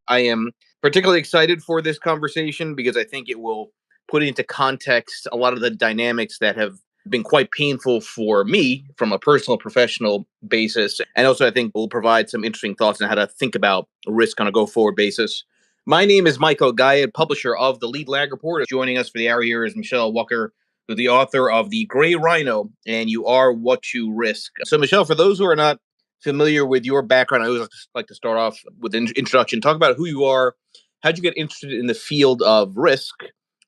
I am particularly excited for this conversation because I think it will put into context a lot of the dynamics that have been quite painful for me from a personal professional basis. And also, I think will provide some interesting thoughts on how to think about risk on a go forward basis. My name is Michael Guyad, publisher of the Lead Lag Report. Joining us for the hour here is Michele Wucker, the author of The Gray Rhino and You Are What You Risk. So, Michele, for those who are not familiar with your background, I always like to start off with an introduction. Talk about who you are, how'd you get interested in the field of risk,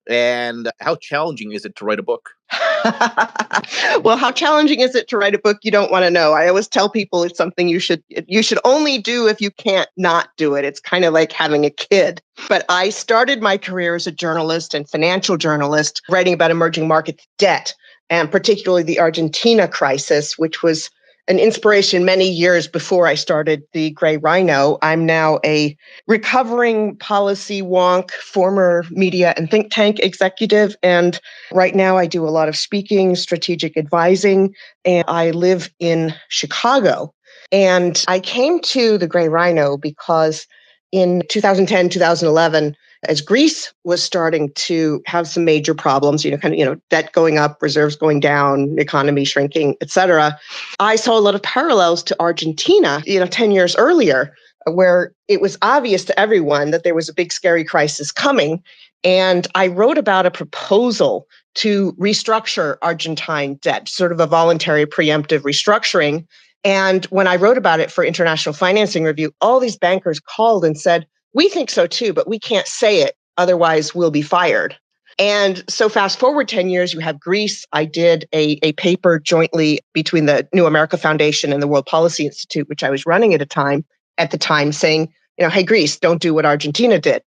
and how challenging is it to write a book? Well, how challenging is it to write a book? You don't want to know. I always tell people it's something you should only do if you can't not do it. It's kind of like having a kid. But I started my career as a journalist and financial journalist, writing about emerging markets debt, and particularly the Argentina crisis, which was an inspiration many years before I started the Gray Rhino. I'm now a recovering policy wonk, former media and think tank executive. And right now I do a lot of speaking, strategic advising, and I live in Chicago. And I came to the Gray Rhino because in 2010, 2011, as Greece was starting to have some major problems, debt going up, reserves going down, economy shrinking, et cetera, I saw a lot of parallels to Argentina, 10 years earlier, where it was obvious to everyone that there was a big, scary crisis coming. And I wrote about a proposal to restructure Argentine debt, sort of a voluntary preemptive restructuring. And when I wrote about it for International Financing Review, all these bankers called and said, "We think so too, but we can't say it, otherwise we'll be fired." And so fast forward 10 years, you have Greece. I did a paper jointly between the New America Foundation and the World Policy Institute, which I was running at the time saying, hey, Greece, don't do what Argentina did,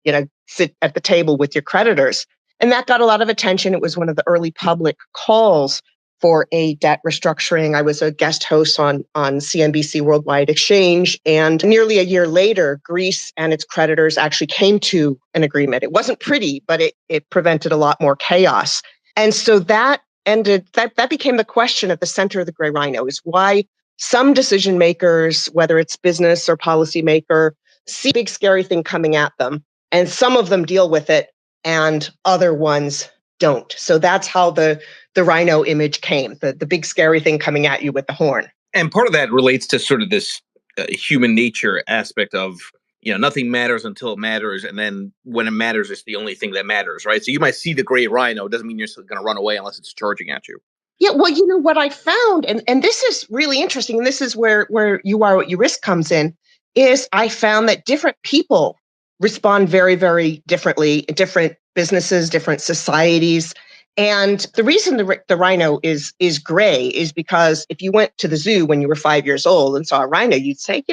sit at the table with your creditors. And that got a lot of attention. It was one of the early public calls for a debt restructuring. I was a guest host on CNBC Worldwide Exchange. And nearly a year later, Greece and its creditors actually came to an agreement. It wasn't pretty, but it prevented a lot more chaos. And so that became the question at the center of the Gray Rhino, is why some decision makers, whether it's business or policymaker, see a big scary thing coming at them. And some of them deal with it and other ones don't. So that's how the rhino image came, the big scary thing coming at you with the horn. And part of that relates to sort of this human nature aspect of, nothing matters until it matters. And then when it matters, it's the only thing that matters, right? So you might see the gray rhino. It doesn't mean you're going to run away unless it's charging at you. Yeah, well, what I found, and this is really interesting, and this is where You Are What You Risk comes in, is I found that different people respond very, very differently in different businesses, different societies. And the reason the rhino is gray is because if you went to the zoo when you were 5 years old and saw a rhino, you'd say,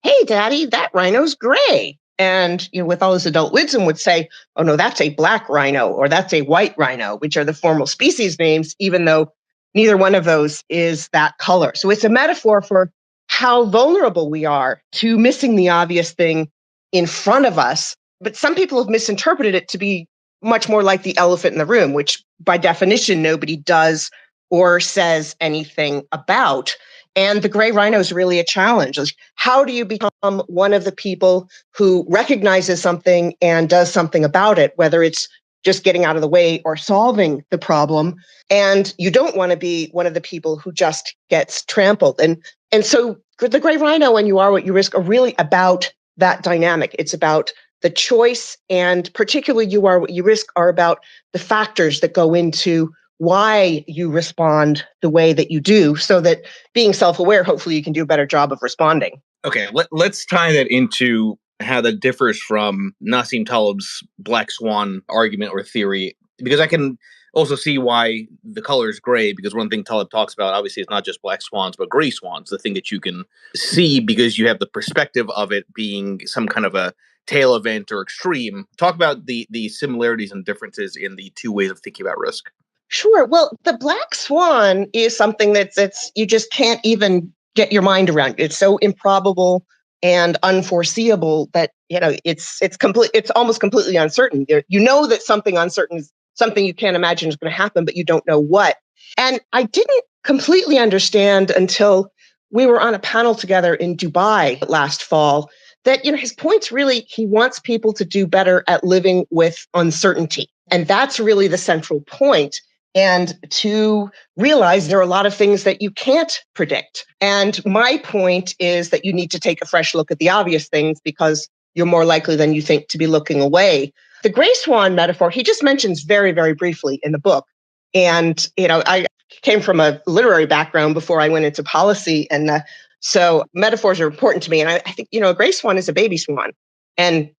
hey, Daddy, that rhino's gray. And with all this adult wisdom would say, oh, no, that's a black rhino or that's a white rhino, which are the formal species names, even though neither one of those is that color. So it's a metaphor for how vulnerable we are to missing the obvious thing in front of us. But some people have misinterpreted it to be much more like the elephant in the room, which by definition, nobody does or says anything about. And the gray rhino is really a challenge. How do you become one of the people who recognizes something and does something about it, whether it's just getting out of the way or solving the problem? And you don't want to be one of the people who just gets trampled. And so the gray rhino and You Are What You Risk are really about that dynamic. It's about the choice, and particularly You Are What You Risk are about the factors that go into why you respond the way that you do, so that being self-aware, hopefully you can do a better job of responding. Okay, let's tie that into how that differs from Nassim Taleb's black swan argument or theory, because I can also see why the color is gray, because one thing Taleb talks about, obviously, is not just black swans, but gray swans, the thing that you can see because you have the perspective of it being some kind of a tail event or extreme. Talk about the similarities and differences in the two ways of thinking about risk. Sure. Well, the black swan is something that's you just can't even get your mind around. It's so improbable and unforeseeable that it's almost completely uncertain. You know that something uncertain is something you can't imagine is going to happen, but you don't know what. And I didn't completely understand until we were on a panel together in Dubai last fall. that, his point's really, he wants people to do better at living with uncertainty. And that's really the central point. And to realize there are a lot of things that you can't predict. And my point is that you need to take a fresh look at the obvious things because you're more likely than you think to be looking away. The gray swan metaphor, he just mentions very, very briefly in the book. And, I came from a literary background before I went into policy. And so metaphors are important to me. And I think, a gray swan is a baby swan. And,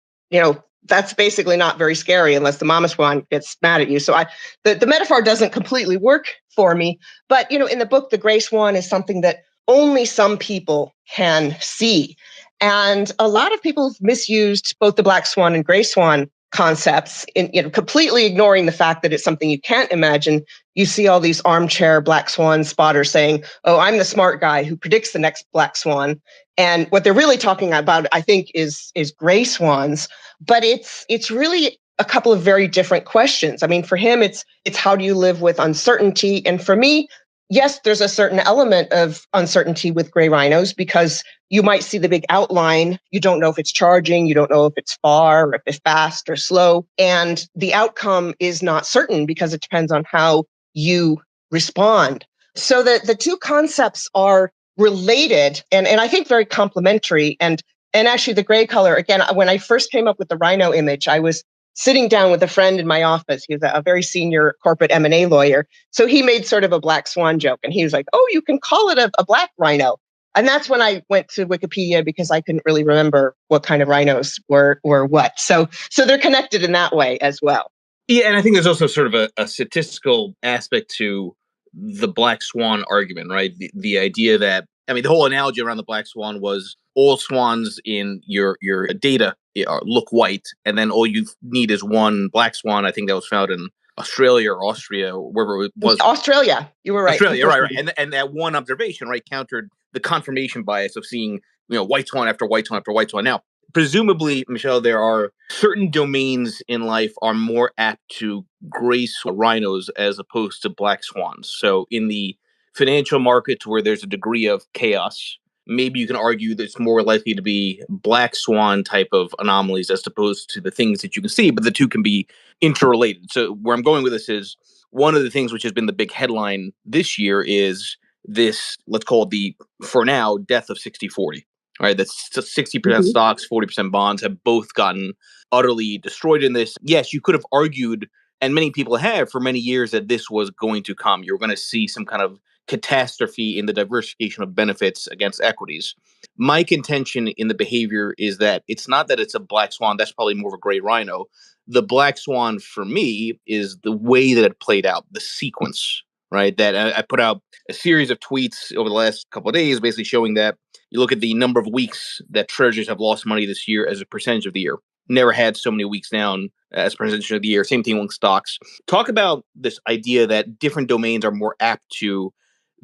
that's basically not very scary unless the mama swan gets mad at you. So the metaphor doesn't completely work for me. But, in the book, the gray swan is something that only some people can see. And a lot of people have misused both the black swan and gray swan concepts in, completely ignoring the fact that it's something you can't imagine. You see all these armchair black swan spotters saying, oh, I'm the smart guy who predicts the next black swan. And what they're really talking about, I think, is gray swans. But it's really a couple of very different questions. I mean, for him, it's how do you live with uncertainty? And for me, yes, there's a certain element of uncertainty with gray rhinos because you might see the big outline. You don't know if it's charging. You don't know if it's far or if it's fast or slow. And the outcome is not certain because it depends on how you respond. So the two concepts are related and I think very complementary. And actually the gray color, again, when I first came up with the rhino image, I was sitting down with a friend in my office. He was a very senior corporate M&A lawyer. So he made sort of a black swan joke. And he was like, oh, you can call it a black rhino. And that's when I went to Wikipedia because I couldn't really remember what kind of rhinos were what. So they're connected in that way as well. Yeah, and I think there's also sort of a statistical aspect to the black swan argument, right? The idea that, I mean, the whole analogy around the black swan was all swans in your data look white, and then all you need is one black swan. I think that was found in Australia or Austria, or wherever it was. Australia, you were right. Australia, right. And that one observation, right, countered the confirmation bias of seeing, white swan after white swan after white swan. Now, presumably, Michele, there are certain domains in life are more apt to grace rhinos as opposed to black swans. So in the financial markets where there's a degree of chaos, maybe you can argue that it's more likely to be black swan type of anomalies as opposed to the things that you can see, but the two can be interrelated. So where I'm going with this is one of the things which has been the big headline this year is this, let's call it for now, death of 60-40. All right, that's 60% stocks, 40% bonds have both gotten utterly destroyed in this. Yes, you could have argued, and many people have for many years, that this was going to come. You were going to see some kind of catastrophe in the diversification of benefits against equities. My contention in the behavior is that it's not that it's a black swan. That's probably more of a gray rhino. The black swan for me is the way that it played out, the sequence, right? That I put out a series of tweets over the last couple of days, basically showing that you look at the number of weeks that treasuries have lost money this year as a percentage of the year. Never had so many weeks down as a percentage of the year. Same thing with stocks. Talk about this idea that different domains are more apt to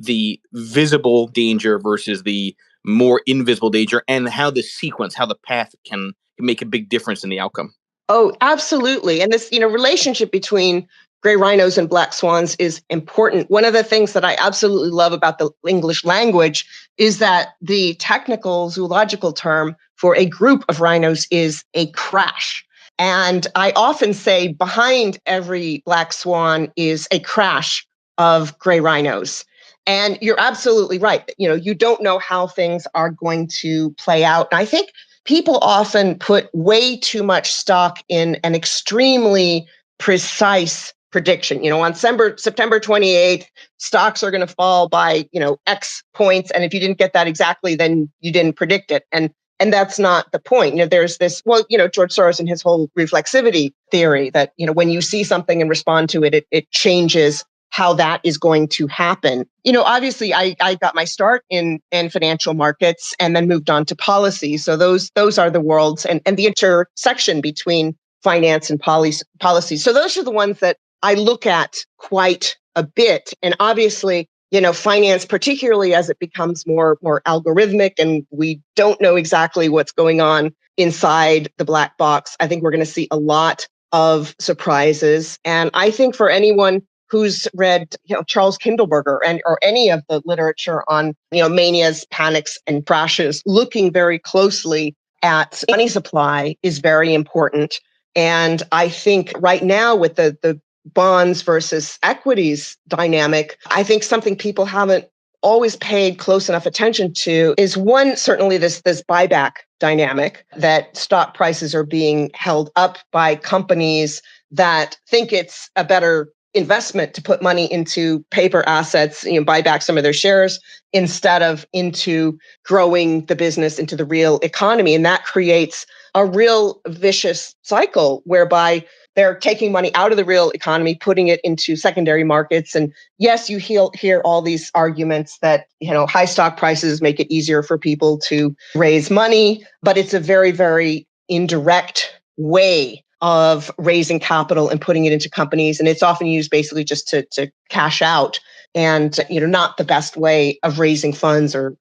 the visible danger versus the more invisible danger, and how the sequence, how the path can make a big difference in the outcome. Oh, absolutely. And this, relationship between gray rhinos and black swans is important. One of the things that I absolutely love about the English language is that the technical zoological term for a group of rhinos is a crash. And I often say behind every black swan is a crash of gray rhinos. And you're absolutely right. You don't know how things are going to play out. And I think people often put way too much stock in an extremely precise prediction. On September 28th, stocks are going to fall by, X points. And if you didn't get that exactly, then you didn't predict it. And that's not the point. There's this, George Soros and his whole reflexivity theory that, when you see something and respond to it, it changes how that is going to happen. Obviously, I got my start in financial markets and then moved on to policy. So those are the worlds and the intersection between finance and policy. So those are the ones that I look at quite a bit. And obviously, finance, particularly as it becomes more algorithmic and we don't know exactly what's going on inside the black box, I think we're going to see a lot of surprises. And I think for anyone who's read, Charles Kindleberger or any of the literature on, manias, panics, and crashes, looking very closely at money supply is very important. And I think right now with the bonds versus equities dynamic, I think something people haven't always paid close enough attention to is one, certainly this buyback dynamic, that stock prices are being held up by companies that think it's a better investment to put money into paper assets, buy back some of their shares instead of into growing the business into the real economy. And that creates a real vicious cycle whereby they're taking money out of the real economy, putting it into secondary markets. And yes, you hear all these arguments that, high stock prices make it easier for people to raise money, but it's a very, very indirect way of raising capital and putting it into companies. And it's often used basically just to cash out, and not the best way of raising funds or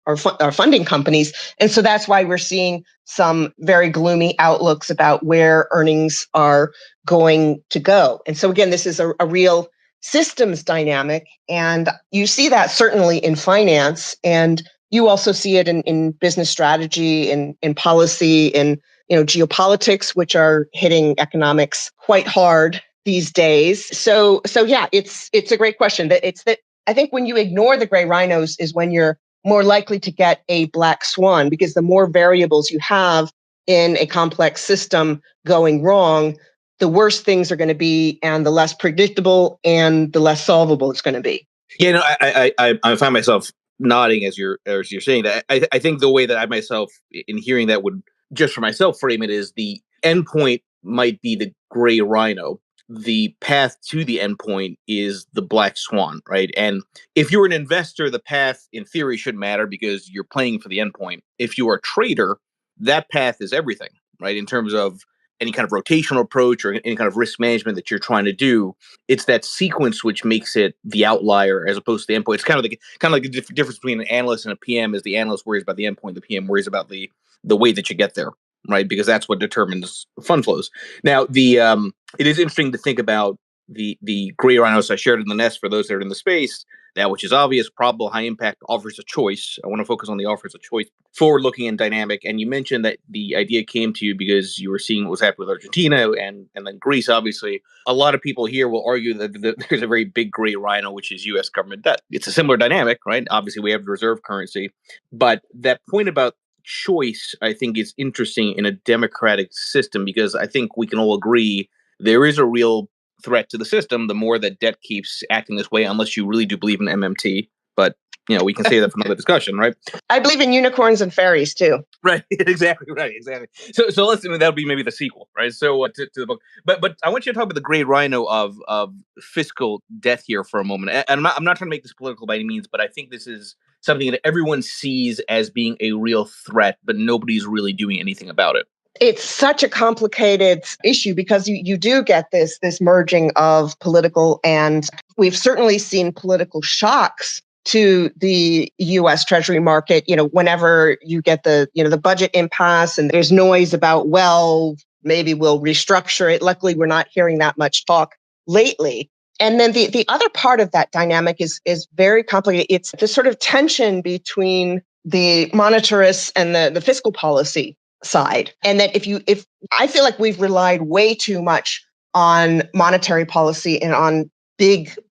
funding companies. And so that's why we're seeing some very gloomy outlooks about where earnings are going to go. And so again, this is a real systems dynamic. And you see that certainly in finance, and you also see it in business strategy, in policy, in geopolitics, which are hitting economics quite hard these days. So yeah, it's a great question. That I think when you ignore the gray rhinos is when you're more likely to get a black swan, because the more variables you have in a complex system going wrong, the worse things are going to be, and the less predictable and the less solvable it's going to be. Yeah, no, I find myself nodding as you're saying that. I think the way that I myself, in hearing that, would just for myself frame it is the endpoint might be the gray rhino. The path to the endpoint is the black swan, right? And if you're an investor, the path in theory shouldn't matter because you're playing for the endpoint. If you are a trader, that path is everything, right? In terms of any kind of rotational approach or any kind of risk management that you're trying to do, it's that sequence which makes it the outlier as opposed to the endpoint. It's kind of like the difference between an analyst and a PM is the analyst worries about the endpoint, the PM worries about the way that you get there, right? Because that's what determines fund flows. Now, it is interesting to think about the gray rhinos I shared in the nest for those that are in the space. That which is obvious, probable, high impact, offers a choice. I want to focus on the offers a choice, forward looking and dynamic. And you mentioned that the idea came to you because you were seeing what was happening with Argentina and then Greece, obviously. A lot of people here will argue that there's a very big gray rhino, which is US government debt. It's a similar dynamic, right? Obviously, we have the reserve currency. But that point about choice, I think, is interesting in a democratic system because I think we can all agree there is a real threat to the system the more that debt keeps acting this way, unless you really do believe in MMT. But we can say that for another discussion, right? I believe in unicorns and fairies too. Right, exactly. So let's that'll be maybe the sequel, right? So to the book, but I want you to talk about the gray rhino of fiscal debt here for a moment. And I'm not trying to make this political by any means, but I think this is something that everyone sees as being a real threat, but nobody's really doing anything about it. It's such a complicated issue because you do get this merging of political, and we've certainly seen political shocks to the US Treasury market, whenever you get the budget impasse and there's noise about, well, maybe we'll restructure it. Luckily, we're not hearing that much talk lately. And then the other part of that dynamic is very complicated. It's the sort of tension between the monetarists and the fiscal policy side. And that if I feel like we've relied way too much on monetary policy and on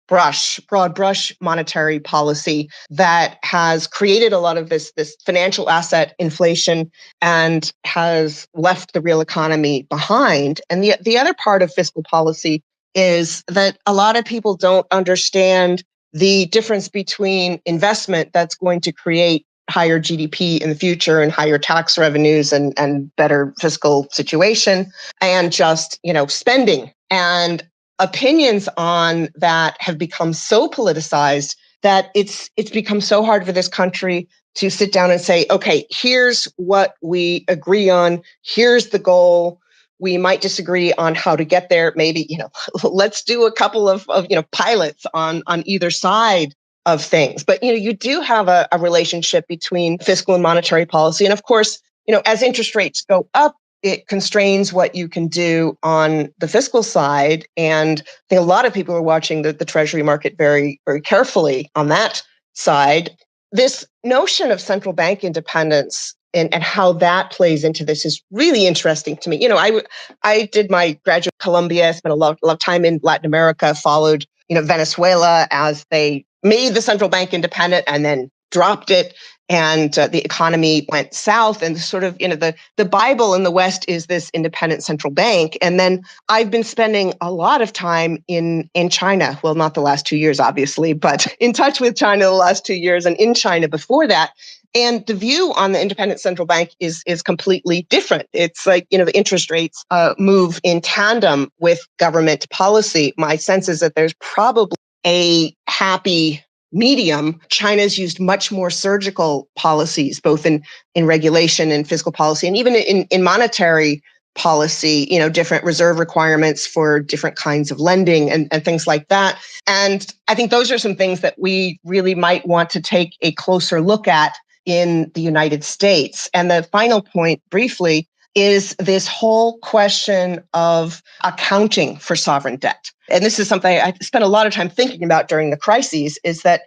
broad brush monetary policy that has created a lot of this financial asset inflation and has left the real economy behind. And the other part of fiscal policy is that a lot of people don't understand the difference between investment that's going to create higher GDP in the future and higher tax revenues and better fiscal situation, and just, spending. And opinions on that have become so politicized that it's become so hard for this country to sit down and say, okay, here's what we agree on. Here's the goal. We might disagree on how to get there. Maybe, let's do a couple of pilots on either side of things. But, you do have a relationship between fiscal and monetary policy. And of course, as interest rates go up, it constrains what you can do on the fiscal side. And I think a lot of people are watching the Treasury market very, very carefully on that side. This notion of central bank independence and how that plays into this is really interesting to me. I did my graduate at Columbia, spent a lot of time in Latin America, followed, Venezuela as they made the central bank independent and then dropped it. And the economy went south, and sort of, the Bible in the West is this independent central bank. And then I've been spending a lot of time in China. Well, not the last 2 years, obviously, but in touch with China the last 2 years and in China before that. And the view on the independent central bank is completely different. It's like, the interest rates move in tandem with government policy. My sense is that there's probably a happy medium. China's used much more surgical policies, both in regulation and fiscal policy, and even in monetary policy, different reserve requirements for different kinds of lending and things like that. And I think those are some things that we really might want to take a closer look at in the United States. And the final point, briefly, is this whole question of accounting for sovereign debt. And this is something I spent a lot of time thinking about during the crises, is that,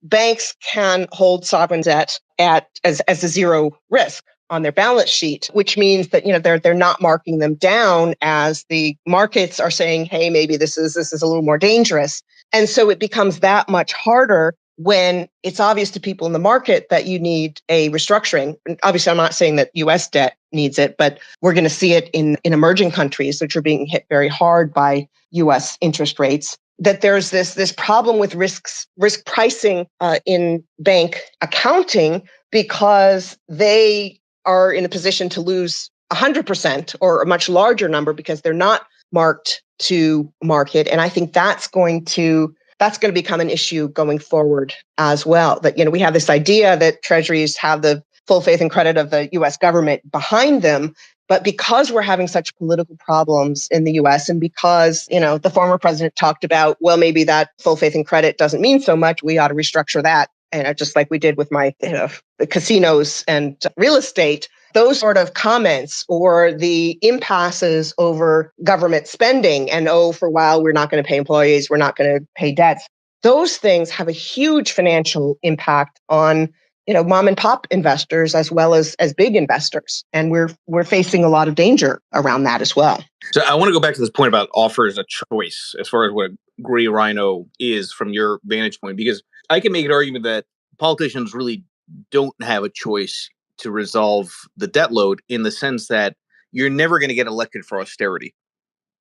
banks can hold sovereign debt as a zero risk on their balance sheet, which means that, they're not marking them down as the markets are saying, hey, maybe this is a little more dangerous. And so it becomes that much harder when it's obvious to people in the market that you need a restructuring. And obviously, I'm not saying that US debt needs it, but we're going to see it in emerging countries, which are being hit very hard by US interest rates, that there's this problem with risk pricing in bank accounting, because they are in a position to lose 100% or a much larger number because they're not marked to market. And I think that's going to become an issue going forward as well. That, we have this idea that treasuries have the full faith and credit of the US government behind them. But because we're having such political problems in the US, and because, the former president talked about, well, maybe that full faith and credit doesn't mean so much, we ought to restructure that. And just like we did with my the casinos and real estate, those sort of comments, or the impasses over government spending and, for a while, we're not going to pay employees, we're not going to pay debts. Those things have a huge financial impact on, mom and pop investors as well as big investors. And we're facing a lot of danger around that as well. So I want to go back to this point about offers a choice as far as what a gray rhino is from your vantage point, because I can make an argument that politicians really don't have a choice to resolve the debt load, in the sense that you're never going to get elected for austerity,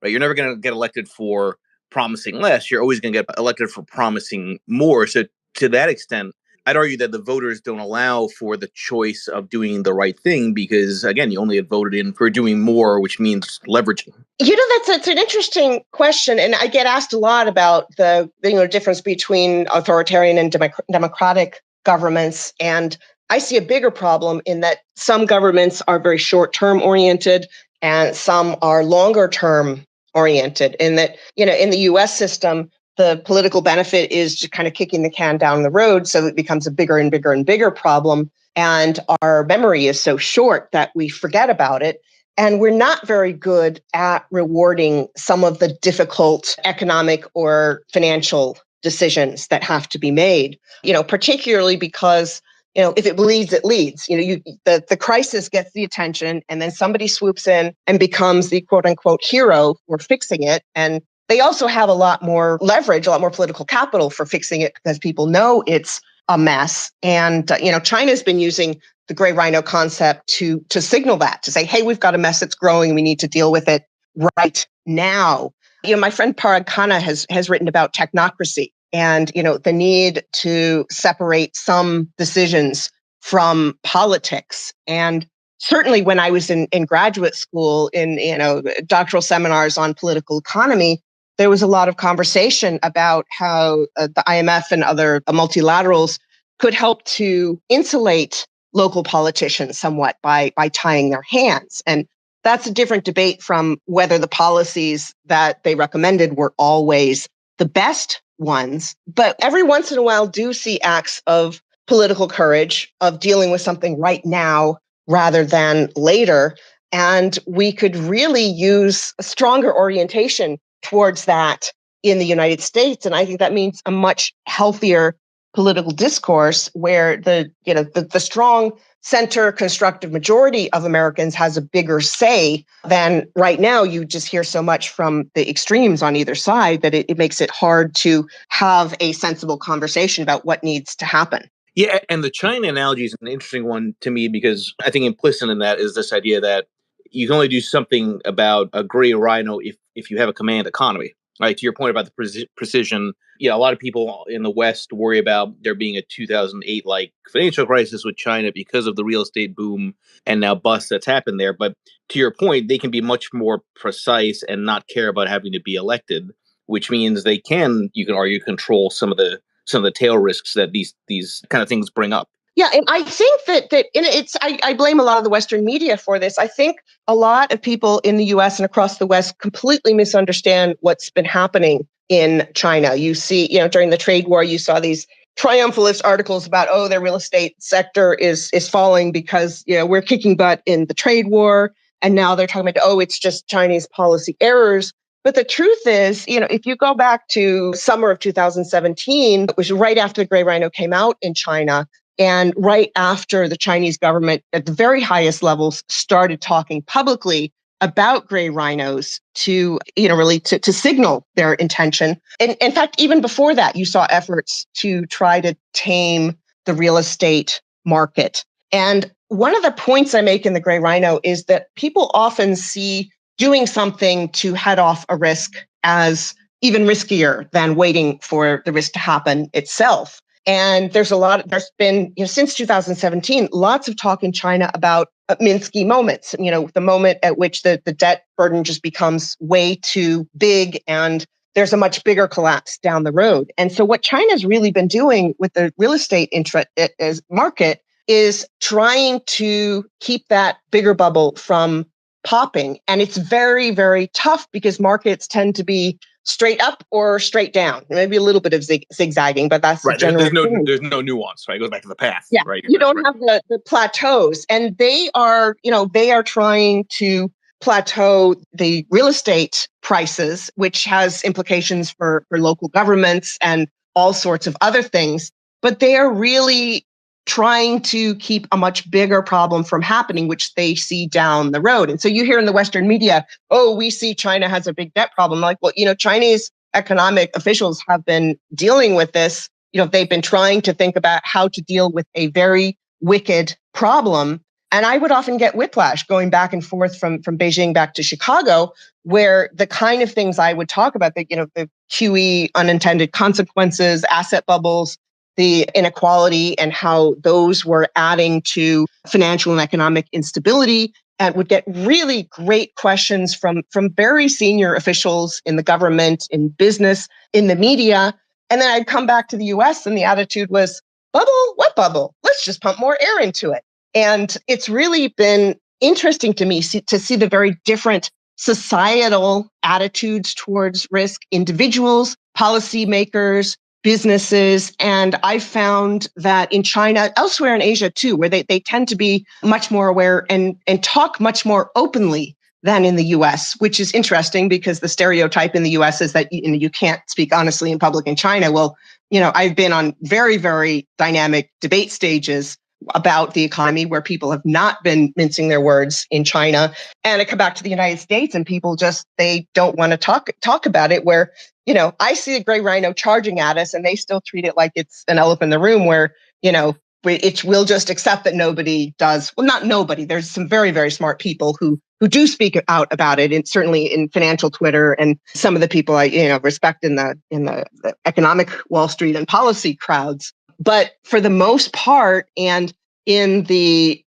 right? You're never going to get elected for promising less. You're always going to get elected for promising more. So to that extent, I'd argue that the voters don't allow for the choice of doing the right thing, because, again, you only have voted in for doing more, which means leveraging. That's an interesting question. And I get asked a lot about the difference between authoritarian and democratic governments. And I see a bigger problem in that some governments are very short-term oriented and some are longer-term oriented. In that, in the US system, the political benefit is just kind of kicking the can down the road, so it becomes a bigger and bigger and bigger problem. And our memory is so short that we forget about it. And we're not very good at rewarding some of the difficult economic or financial decisions that have to be made, particularly because, if it bleeds, it leads. The crisis gets the attention, and then somebody swoops in and becomes the quote unquote hero for fixing it. And they also have a lot more leverage, a lot more political capital for fixing it, because people know it's a mess. And, China's been using the gray rhino concept to signal that, to say, hey, we've got a mess that's growing. We need to deal with it right now. My friend Parag Khanna has written about technocracy and, the need to separate some decisions from politics. And certainly when I was in graduate school in, doctoral seminars on political economy, there was a lot of conversation about how the IMF and other multilaterals could help to insulate local politicians somewhat by tying their hands. And that's a different debate from whether the policies that they recommended were always the best ones. But every once in a while do see acts of political courage, of dealing with something right now rather than later. And we could really use a stronger orientation towards that in the United States. And I think that means a much healthier political discourse where the strong center constructive majority of Americans has a bigger say than right now. You just hear so much from the extremes on either side that it makes it hard to have a sensible conversation about what needs to happen. Yeah, and the China analogy is an interesting one to me because I think implicit in that is this idea that you can only do something about a gray rhino if you have a command economy. Right, to your point about the precision, a lot of people in the West worry about there being a 2008 like financial crisis with China because of the real estate boom and now bust that's happened there. But to your point, they can be much more precise and not care about having to be elected, which means you can argue, control some of the tail risks that these kind of things bring up. Yeah, and I think I blame a lot of the Western media for this. I think a lot of people in the US and across the West completely misunderstand what's been happening in China. You see, during the trade war, you saw these triumphalist articles about, their real estate sector is falling because, we're kicking butt in the trade war. And now they're talking about, it's just Chinese policy errors. But the truth is, if you go back to summer of 2017, it was right after the gray rhino came out in China, and right after the Chinese government at the very highest levels started talking publicly about gray rhinos to, really to signal their intention. And in fact, even before that, you saw efforts to try to tame the real estate market. And one of the points I make in the gray rhino is that people often see doing something to head off a risk as even riskier than waiting for the risk to happen itself. And there's been, since 2017, lots of talk in China about Minsky moments, the moment at which the debt burden just becomes way too big and there's a much bigger collapse down the road. And so what China's really been doing with the real estate market is trying to keep that bigger bubble from popping. And it's very, very tough because markets tend to be straight up or straight down. Maybe a little bit of zigzagging, but that's right. The general thing. There's no nuance, right? It goes back to the path, yeah. Right? You don't have the plateaus. And they are trying to plateau the real estate prices, which has implications for local governments and all sorts of other things. But they are really trying to keep a much bigger problem from happening, which they see down the road. And so you hear in the Western media, we see China has a big debt problem. Like, well, Chinese economic officials have been dealing with this. They've been trying to think about how to deal with a very wicked problem. And I would often get whiplash going back and forth from Beijing back to Chicago, where the kind of things I would talk about, the QE, unintended consequences, asset bubbles, the inequality, and how those were adding to financial and economic instability, and would get really great questions from very senior officials in the government, in business, in the media. And then I'd come back to the US and the attitude was, bubble? What bubble? Let's just pump more air into it. And it's really been interesting to me to see the very different societal attitudes towards risk, individuals, policymakers, businesses. And I found that in China, elsewhere in Asia too, where they tend to be much more aware and talk much more openly than in the US, which is interesting because the stereotype in the US is that you can't speak honestly in public in China. Well, I've been on very, very dynamic debate stages about the economy where people have not been mincing their words in China. And I come back to the United States and people they don't want to talk about it, where, I see a gray rhino charging at us and they still treat it like it's an elephant in the room where, we'll just accept that nobody does. Well, not nobody. There's some very, very smart people who do speak out about it, and certainly in financial Twitter, and some of the people I respect in the economic Wall Street and policy crowds. But for the most part, and in the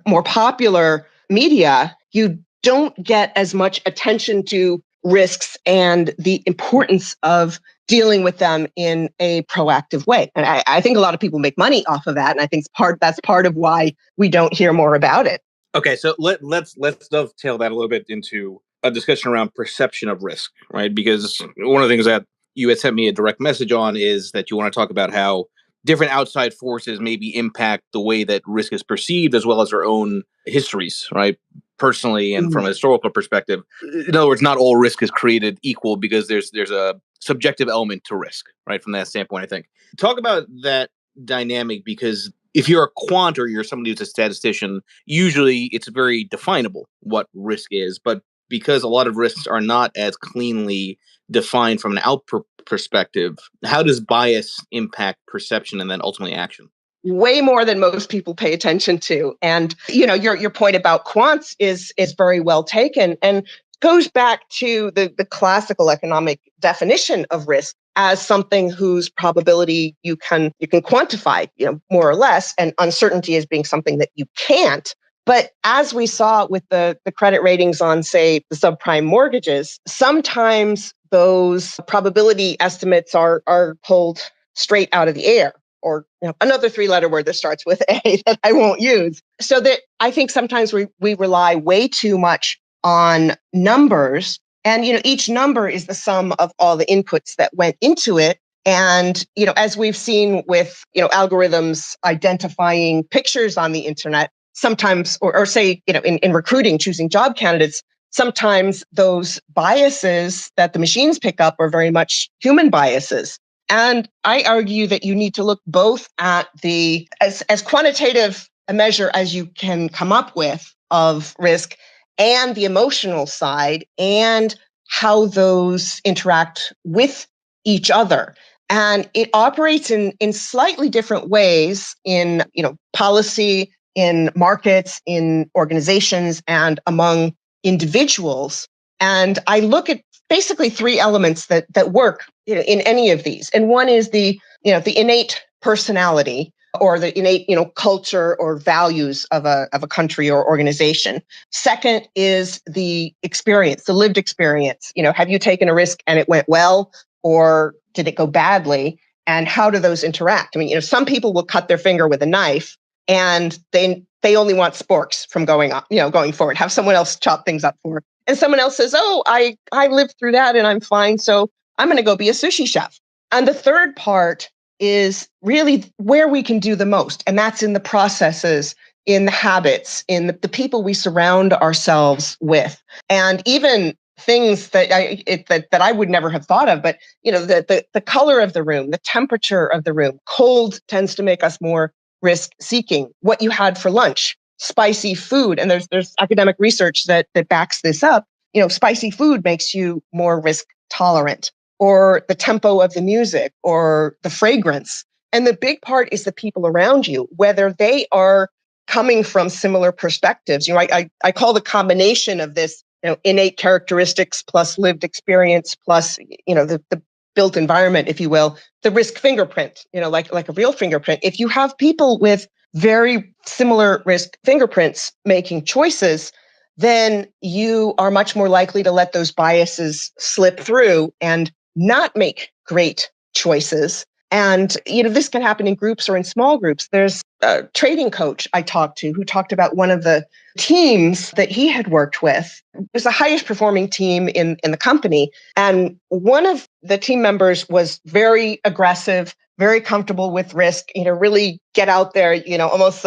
more popular media, you don't get as much attention to risks and the importance of dealing with them in a proactive way. And I think a lot of people make money off of that. And I think that's part of why we don't hear more about it. Okay, so let's dovetail that a little bit into a discussion around perception of risk, right? Because one of the things that you had sent me a direct message on is that you want to talk about how different outside forces maybe impact the way that risk is perceived, as well as our own histories, right? Personally and from a historical perspective. In other words, not all risk is created equal because there's a subjective element to risk, right? From that standpoint, I think. Talk about that dynamic because if you're a quant or you're somebody who's a statistician, usually it's very definable what risk is. But because a lot of risks are not as cleanly defined from an perspective, how does bias impact perception and then ultimately action? Way more than most people pay attention to. And your point about quants is very well taken and goes back to the classical economic definition of risk as something whose probability you can quantify, more or less, and uncertainty as being something that you can't. But as we saw with the credit ratings on, say, the subprime mortgages, sometimes those probability estimates are pulled straight out of the air, or another three-letter word that starts with A that I won't use. So that I think sometimes we rely way too much on numbers. And each number is the sum of all the inputs that went into it. And as we've seen with algorithms identifying pictures on the internet, sometimes, or say in recruiting, choosing job candidates, sometimes those biases that the machines pick up are very much human biases. And I argue that you need to look both at the as quantitative a measure as you can come up with of risk, and the emotional side, and how those interact with each other. And it operates in slightly different ways in policy, in markets, in organizations, and among individuals. And I look at basically three elements that work in any of these. And one is the innate personality, or the innate culture or values of a country or organization. Second is the experience, the lived experience. Have you taken a risk and it went well, or did it go badly? And how do those interact? I mean, some people will cut their finger with a knife, and they only want sporks from going forward. Have someone else chop things up for. And someone else says, "Oh, I lived through that and I'm fine, so I'm going to go be a sushi chef." And the third part is really where we can do the most, and that's in the processes, in the habits, in the people we surround ourselves with, and even things that I would never have thought of. But the color of the room, the temperature of the room. Cold tends to make us more risk seeking. What you had for lunch, spicy food, and there's academic research that backs this up. Spicy food makes you more risk tolerant, or the tempo of the music, or the fragrance. And the big part is the people around you, whether they are coming from similar perspectives. I call the combination of this innate characteristics plus lived experience plus the built environment, if you will, the risk fingerprint, like a real fingerprint. If you have people with very similar risk fingerprints making choices, then you are much more likely to let those biases slip through and not make great choices. And this can happen in groups or in small groups. There's a trading coach I talked to who talked about one of the teams that he had worked with. It was the highest performing team in the company. And one of the team members was very aggressive, very comfortable with risk, really get out there, almost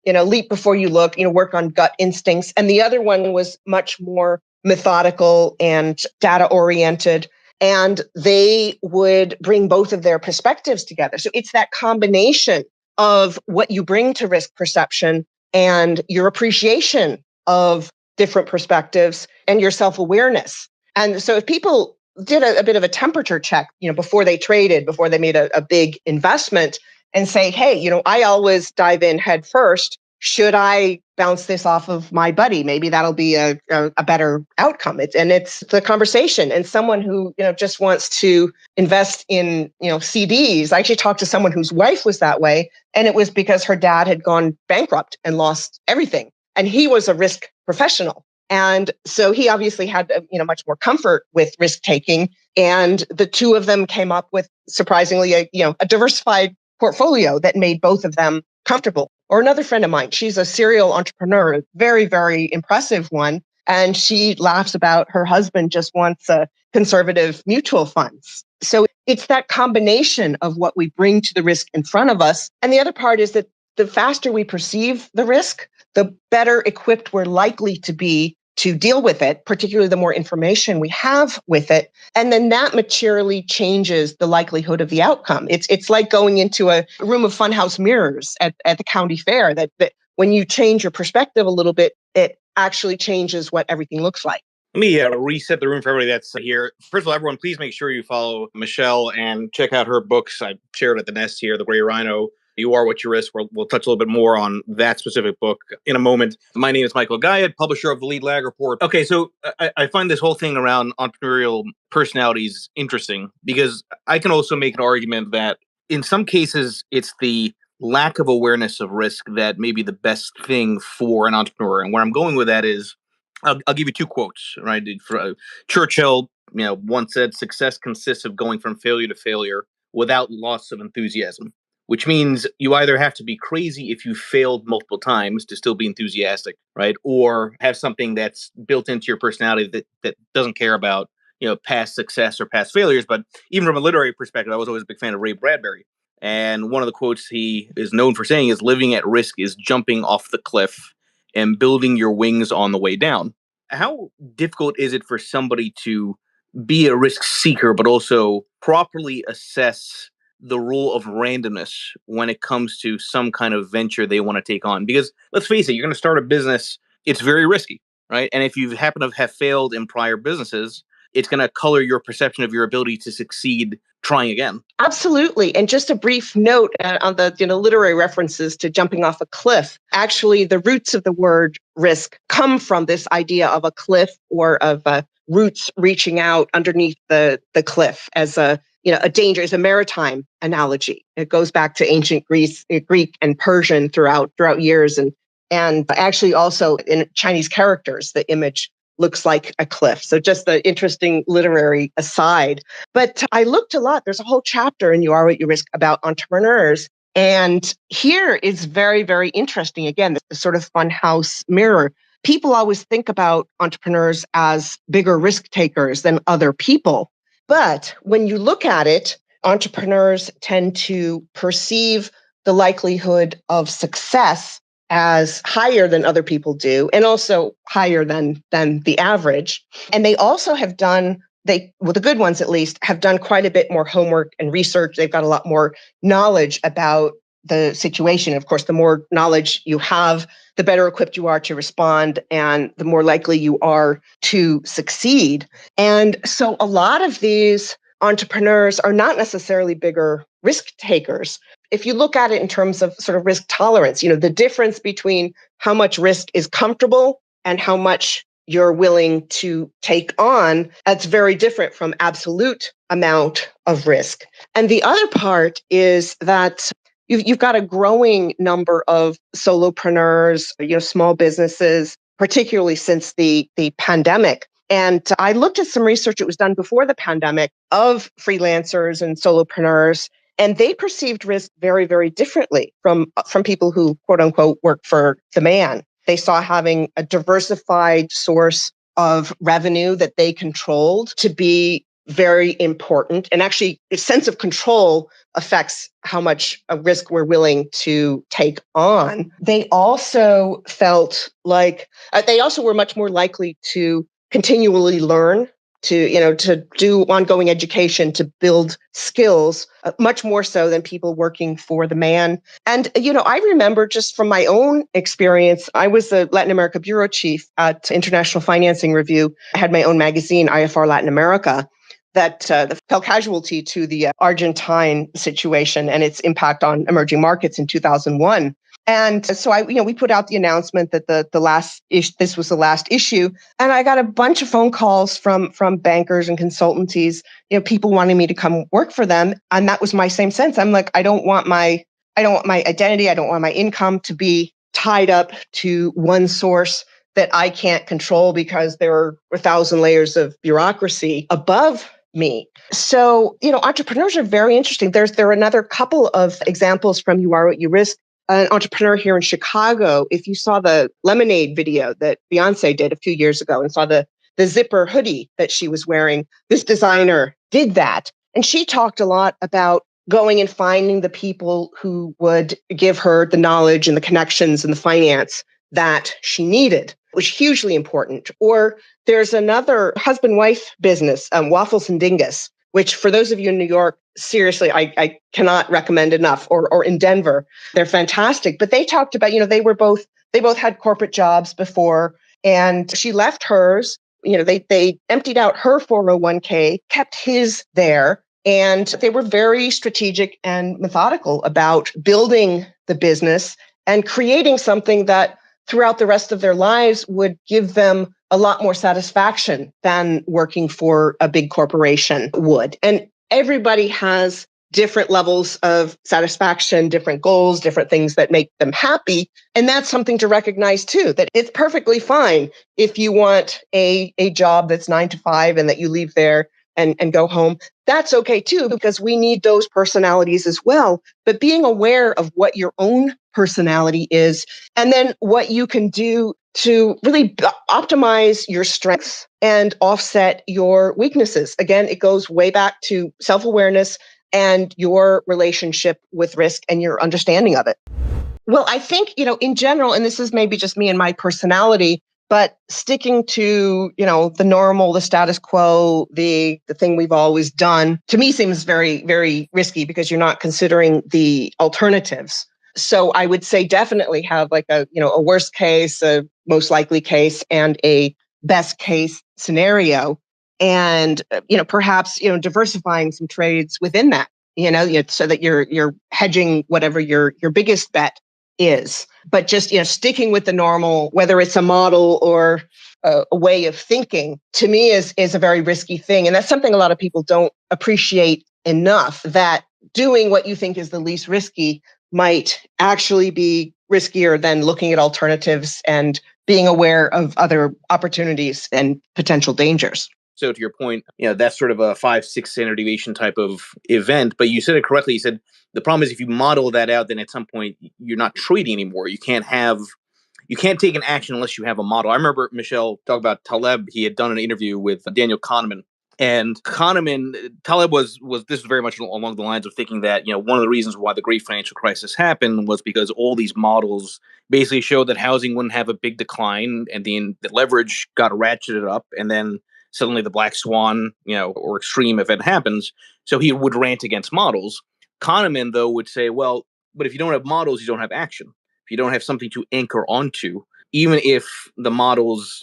leap before you look, work on gut instincts. And the other one was much more methodical and data oriented. And they would bring both of their perspectives together. So it's that combination of what you bring to risk perception and your appreciation of different perspectives and your self-awareness. And so if people did a bit of a temperature check, before they traded, before they made a big investment, and say, hey, I always dive in head first. Should I bounce this off of my buddy? Maybe that'll be a better outcome. It's the conversation. And someone who just wants to invest in CDs. I actually talked to someone whose wife was that way, and it was because her dad had gone bankrupt and lost everything, and he was a risk professional. And so he obviously had much more comfort with risk taking, and the two of them came up with surprisingly a diversified portfolio that made both of them comfortable. Or another friend of mine, she's a serial entrepreneur, a very, very impressive one. And she laughs about her husband just wants conservative mutual funds. So it's that combination of what we bring to the risk in front of us. And the other part is that the faster we perceive the risk, the better equipped we're likely to be to deal with it, particularly the more information we have with it. And then that materially changes the likelihood of the outcome. It's like going into a room of funhouse mirrors at the county fair, that when you change your perspective a little bit, it actually changes what everything looks like. Let me reset the room for everybody that's here. First of all, everyone, please make sure you follow Michele and check out her books. I shared at the nest here, The Gray Rhino, You Are What You Risk. We'll touch a little bit more on that specific book in a moment. My name is Michael Guyad, publisher of the Lead Lag Report. Okay, so I find this whole thing around entrepreneurial personalities interesting because I can also make an argument that in some cases, it's the lack of awareness of risk that may be the best thing for an entrepreneur. And where I'm going with that is, I'll give you two quotes, right? Churchill, once said, "Success consists of going from failure to failure without loss of enthusiasm," which means you either have to be crazy if you failed multiple times to still be enthusiastic, right? Or have something that's built into your personality that doesn't care about, past success or past failures. But even from a literary perspective, I was always a big fan of Ray Bradbury. And one of the quotes he is known for saying is, "Living at risk is jumping off the cliff and building your wings on the way down." How difficult is it for somebody to be a risk seeker, but also properly assess the role of randomness when it comes to some kind of venture they want to take on? Because let's face it, you're going to start a business, it's very risky, right? And if you happen to have failed in prior businesses, it's going to color your perception of your ability to succeed trying again. Absolutely. And just a brief note on the literary references to jumping off a cliff. Actually, the roots of the word risk come from this idea of a cliff or of roots reaching out underneath the cliff as a danger, as a maritime analogy. It goes back to ancient Greek and Persian throughout years, and actually also in Chinese characters, the image looks like a cliff. So just the interesting literary aside. But I looked a lot. There's a whole chapter in You Are What You Risk about entrepreneurs. And here is very, very interesting. Again, the sort of funhouse mirror. People always think about entrepreneurs as bigger risk takers than other people. But when you look at it, entrepreneurs tend to perceive the likelihood of success as higher than other people do, and also higher than the average. And they also have done, the good ones at least, have done quite a bit more homework and research. They've got a lot more knowledge about the situation. Of course, the more knowledge you have, the better equipped you are to respond, and the more likely you are to succeed. And so a lot of these entrepreneurs are not necessarily bigger risk takers. If you look at it in terms of sort of risk tolerance, the difference between how much risk is comfortable and how much you're willing to take on, that's very different from absolute amount of risk. And the other part is that you've got a growing number of solopreneurs, small businesses, particularly since the pandemic. And I looked at some research that was done before the pandemic of freelancers and solopreneurs, and they perceived risk very, very differently from people who, quote unquote, work for the man. They saw having a diversified source of revenue that they controlled to be very important. And actually, a sense of control affects how much risk we're willing to take on. They also felt like they also were much more likely to continually learn, to do ongoing education, to build skills, much more so than people working for the man. And, I remember just from my own experience, I was the Latin America bureau chief at International Financing Review. I had my own magazine, IFR Latin America, that fell casualty to the Argentine situation and its impact on emerging markets in 2001. And so we put out the announcement that this was the last issue, and I got a bunch of phone calls from bankers and consultancies, people wanting me to come work for them, and that was my same sense. I'm like, I don't want my identity, I don't want my income to be tied up to one source that I can't control because there are 1,000 layers of bureaucracy above me. So, entrepreneurs are very interesting. There are another couple of examples from You Are What You Risk. An entrepreneur here in Chicago, if you saw the Lemonade video that Beyonce did a few years ago and saw the zipper hoodie that she was wearing, this designer did that. And she talked a lot about going and finding the people who would give her the knowledge and the connections and the finance that she needed. was hugely important. Or there's another husband-wife business, Waffles and Dingus, which for those of you in New York, seriously, I cannot recommend enough, or in Denver, they're fantastic. But they talked about, they both had corporate jobs before, and she left hers. They emptied out her 401k, kept his there, and they were very strategic and methodical about building the business and creating something that throughout the rest of their lives would give them a lot more satisfaction than working for a big corporation would. And everybody has different levels of satisfaction, different goals, different things that make them happy. And that's something to recognize too, that it's perfectly fine if you want a job that's 9 to 5 and that you leave there and go home. That's okay too, because we need those personalities as well. But being aware of what your own personality is, and then what you can do to really optimize your strengths and offset your weaknesses. Again, it goes way back to self-awareness and your relationship with risk and your understanding of it. Well, I think, in general, and this is maybe just me and my personality, but sticking to, the normal, the status quo, the thing we've always done, to me seems very, very risky because you're not considering the alternatives. So I would say definitely have like a worst case, a most likely case, and a best case scenario. And, perhaps, diversifying some trades within that, so that you're hedging whatever your biggest bet is. But just, sticking with the normal, whether it's a model or a way of thinking, to me is a very risky thing. And that's something a lot of people don't appreciate enough, that doing what you think is the least risky might actually be riskier than looking at alternatives and being aware of other opportunities and potential dangers. So to your point, that's sort of a 5-6 standard deviation type of event. But you said it correctly. You said the problem is if you model that out, then at some point you're not trading anymore. You can't take an action unless you have a model. I remember Michelle talk about Taleb. He had done an interview with Daniel Kahneman. And Taleb was this was very much along the lines of thinking that, one of the reasons why the great financial crisis happened was because all these models basically showed that housing wouldn't have a big decline, and the leverage got ratcheted up, and then suddenly the black swan, or extreme event happens. So he would rant against models. Kahneman, though, would say, well, but if you don't have models, you don't have action. If you don't have something to anchor onto, even if the models,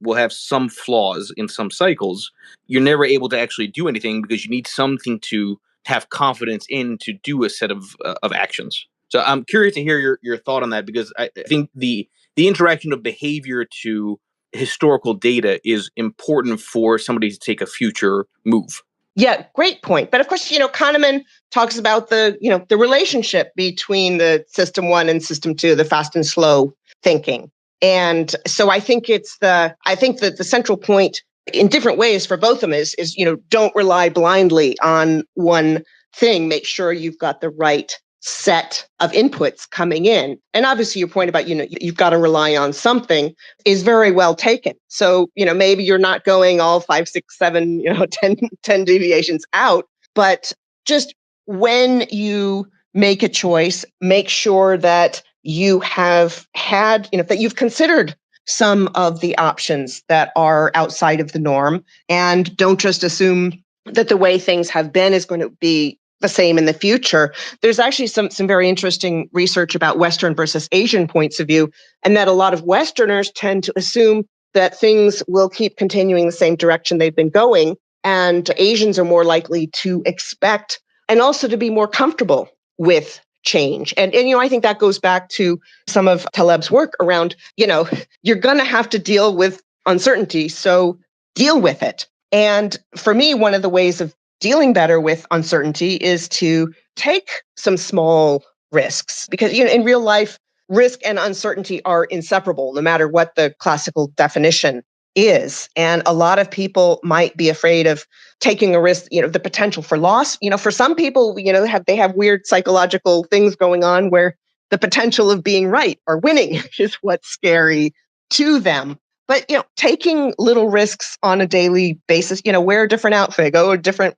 will have some flaws in some cycles, you're never able to actually do anything because you need something to have confidence in to do a set of actions. So I'm curious to hear your thought on that, because I think the interaction of behavior to historical data is important for somebody to take a future move. Yeah, great point. But of course, Kahneman talks about the relationship between the system 1 and system 2, the fast and slow thinking. And so I think that the central point in different ways for both of them is don't rely blindly on one thing. Make sure you've got the right set of inputs coming in. And obviously your point about, you've got to rely on something is very well taken. So, maybe you're not going all 5, 6, 7, 10 deviations out, but just when you make a choice, make sure that you have had, that you've considered some of the options that are outside of the norm, and don't just assume that the way things have been is going to be the same in the future. There's actually some very interesting research about Western versus Asian points of view, and that a lot of Westerners tend to assume that things will keep continuing the same direction they've been going, and Asians are more likely to expect and also to be more comfortable with change. And I think that goes back to some of Taleb's work around, you're going to have to deal with uncertainty, so deal with it. And for me, one of the ways of dealing better with uncertainty is to take some small risks, because in real life, risk and uncertainty are inseparable, no matter what the classical definition is. And a lot of people might be afraid of taking a risk, the potential for loss. For some people, they have weird psychological things going on where the potential of being right or winning is what's scary to them. But, taking little risks on a daily basis, wear a different outfit, go a different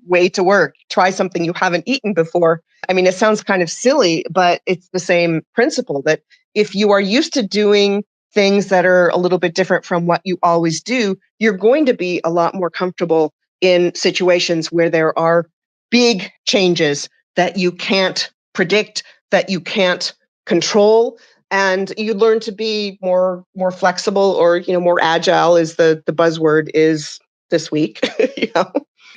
way to work, try something you haven't eaten before. I mean, it sounds kind of silly, but it's the same principle, that if you are used to doing things that are a little bit different from what you always do, you're going to be a lot more comfortable in situations where there are big changes that you can't predict, that you can't control, and you learn to be more flexible, or more agile is the buzzword is this week.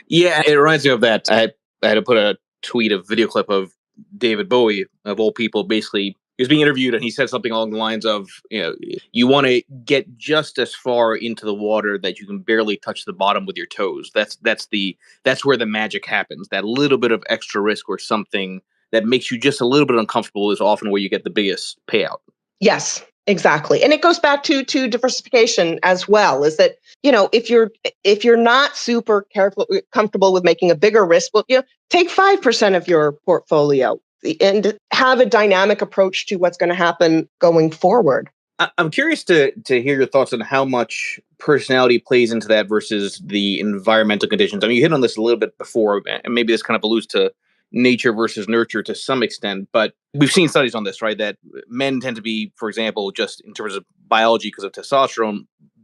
Yeah, it reminds me of that. I had to put a tweet, a video clip of David Bowie, of all people. Basically, he was being interviewed and he said something along the lines of, you want to get just as far into the water that you can barely touch the bottom with your toes. That's where the magic happens. That little bit of extra risk or something that makes you just a little bit uncomfortable is often where you get the biggest payout. Yes, exactly. And it goes back to diversification as well, is that, if you're not super careful, comfortable with making a bigger risk, well, take 5% of your portfolio and have a dynamic approach to what's going to happen going forward. I'm curious to hear your thoughts on how much personality plays into that versus the environmental conditions. I mean, you hit on this a little bit before, and maybe this kind of alludes to nature versus nurture to some extent. But we've seen studies on this, right? That men tend to be, for example, just in terms of biology because of testosterone,